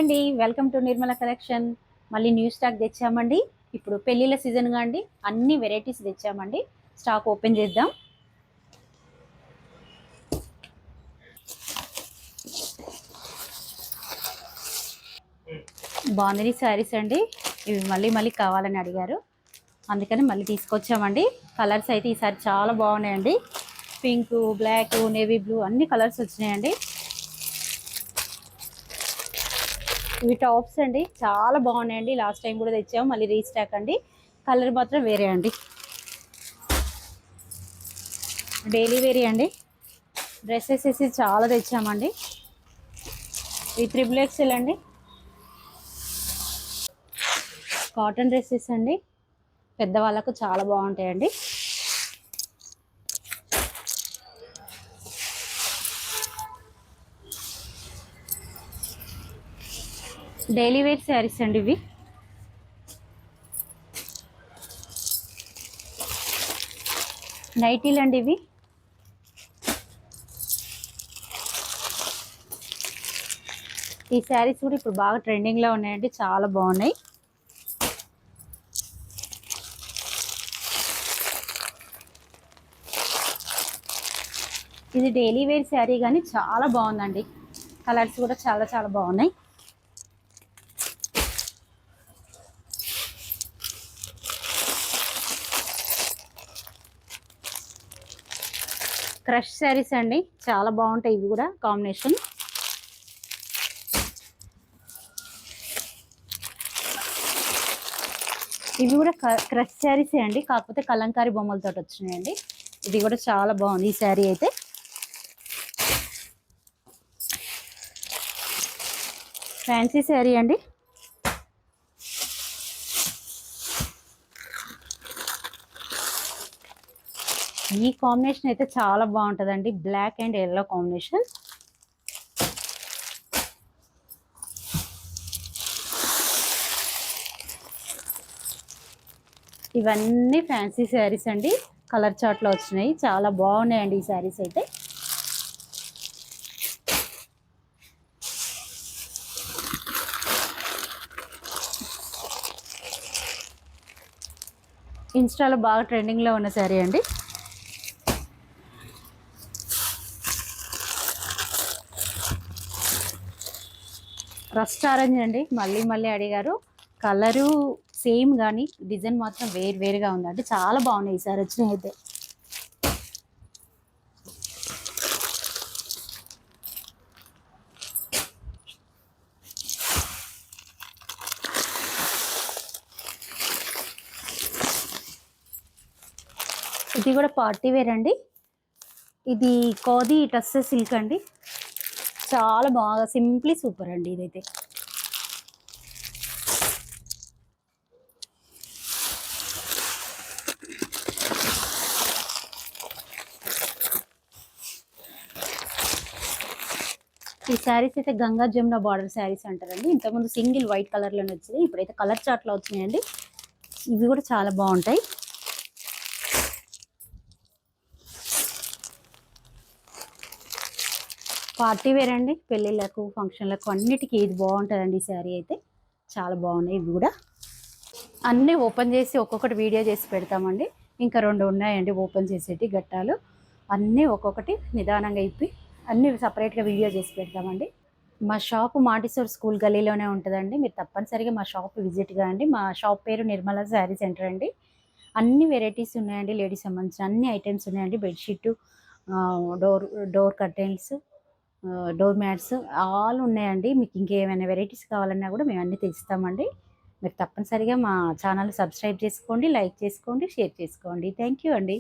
అండి, welcome to Nirmala collection. మళ్ళీ new stock తెచ్చామండి. ఇప్పుడు పెళ్ళిళ్ళ సీజన్గా అండి అన్ని వెరైటీస్ తెచ్చామండి. స్టాక్ ఓపెన్ చేద్దాం. బాందిని శారీస్ అండి. ఇవి మళ్ళీ మళ్ళీ కావాలని అడిగారు, అందుకని మళ్ళీ తీసుకొచ్చామండి. కలర్స్ అయితే ఈసారి చాలా బాగున్నాయండి. పింక్, బ్లాక్, నేవీ బ్లూ అన్ని కలర్స్ వచ్చినాయండి. ఇవి టాప్స్ అండి, చాలా బాగున్నాయండి. లాస్ట్ టైం కూడా తెచ్చాము, మళ్ళీ రీస్టాక్ అండి. కలర్ మాత్రం వేరే అండి. డైలీ వేరీ అండి. డ్రెస్సెస్ వేసి చాలా తెచ్చామండి. ఇవి XXL అండి. కాటన్ డ్రెస్సెస్ అండి, పెద్దవాళ్ళకు చాలా బాగుంటాయండి. డైలీ వేర్ శారీస్ అండి. ఇవి నైటీలు అండి. ఇవి ఈ శారీస్ కూడా ఇప్పుడు బాగా ట్రెండింగ్లో ఉన్నాయండి, చాలా బాగున్నాయి. ఇది డైలీ వేర్ శారీ కానీ చాలా బాగుందండి. కలర్స్ కూడా చాలా చాలా బాగున్నాయి. క్రష్ శారీస్ అండి, చాలా బాగుంటాయి. ఇవి కూడా కాంబినేషన్. ఇవి కూడా క్రష్ శారీసే అండి, కాకపోతే కలంకారీ బొమ్మలతో వచ్చినాయండి. ఇది కూడా చాలా బాగుంది ఈ శారీ అయితే. ఫ్యాన్సీ శారీ అండి. ఈ కాంబినేషన్ అయితే చాలా బాగుంటుందండి, బ్లాక్ అండ్ ఎల్లో కాంబినేషన్. ఇవన్నీ ఫ్యాన్సీ శారీస్ అండి, కలర్ చార్ట్లో వచ్చినాయి. చాలా బాగున్నాయండి ఈ శారీస్ అయితే. ఇన్స్టాలో బాగా ట్రెండింగ్లో ఉన్న శారీ అండి. రస్ట్ ఆరెంజ్ అండి, మళ్ళీ మళ్ళీ అడిగారు. కలరు సేమ్ కానీ డిజైన్ మాత్రం వేరుగా ఉందండి. చాలా బాగున్నాయి ఈసారి వచ్చినాయి అయితే. ఇది కూడా పార్టీ వేర్ అండి. ఇది కోది టస్ సిల్క్ అండి, చాలా బాగా సింప్లీ సూపర్ అండి ఇదైతే. ఈ శారీస్ అయితే గంగా జమున బార్డర్ శారీస్ అంటారండి. ఇంతకుముందు సింగిల్ వైట్ కలర్లోనే వచ్చింది, ఇప్పుడైతే కలర్ చార్ట్లో వచ్చినాయండి. ఇవి కూడా చాలా బాగుంటాయి. పార్టీ వేర్ అండి, పెళ్ళిళ్ళకు, ఫంక్షన్లకు అన్నిటికీ ఇది బాగుంటుందండి. ఈ శారీ అయితే చాలా బాగున్నాయి. ఇవి కూడా అన్నీ ఓపెన్ చేసి ఒక్కొక్కటి వీడియో చేసి పెడతామండి. ఇంకా 2 ఉన్నాయండి ఓపెన్ చేసేటి గట్టాలు. అన్నీ ఒక్కొక్కటి నిదానంగా ఇప్పి అన్నీ సపరేట్గా వీడియో చేసి పెడతామండి. మా షాపు మాంటిసోర్ స్కూల్ గల్లీలోనే ఉంటుందండి. మీరు తప్పనిసరిగా మా షాప్ విజిట్ కాండి. మా షాప్ పేరు నిర్మల శారీ సెంటర్ అండి. అన్ని వెరైటీస్ ఉన్నాయండి, లేడీస్ సంబంధించిన అన్ని ఐటమ్స్ ఉన్నాయండి. Bedsheet, door curtains, door mats all ఉన్నాయండి. మీకు ఇంకేమైనా వెరైటీస్ కావాలన్నా కూడా మేము అన్నీ తెస్తామండి. మీరు తప్పనిసరిగా మా ఛానల్ సబ్స్క్రైబ్ చేసుకోండి, లైక్ చేసుకోండి, షేర్ చేసుకోండి. థ్యాంక్ యూ అండి.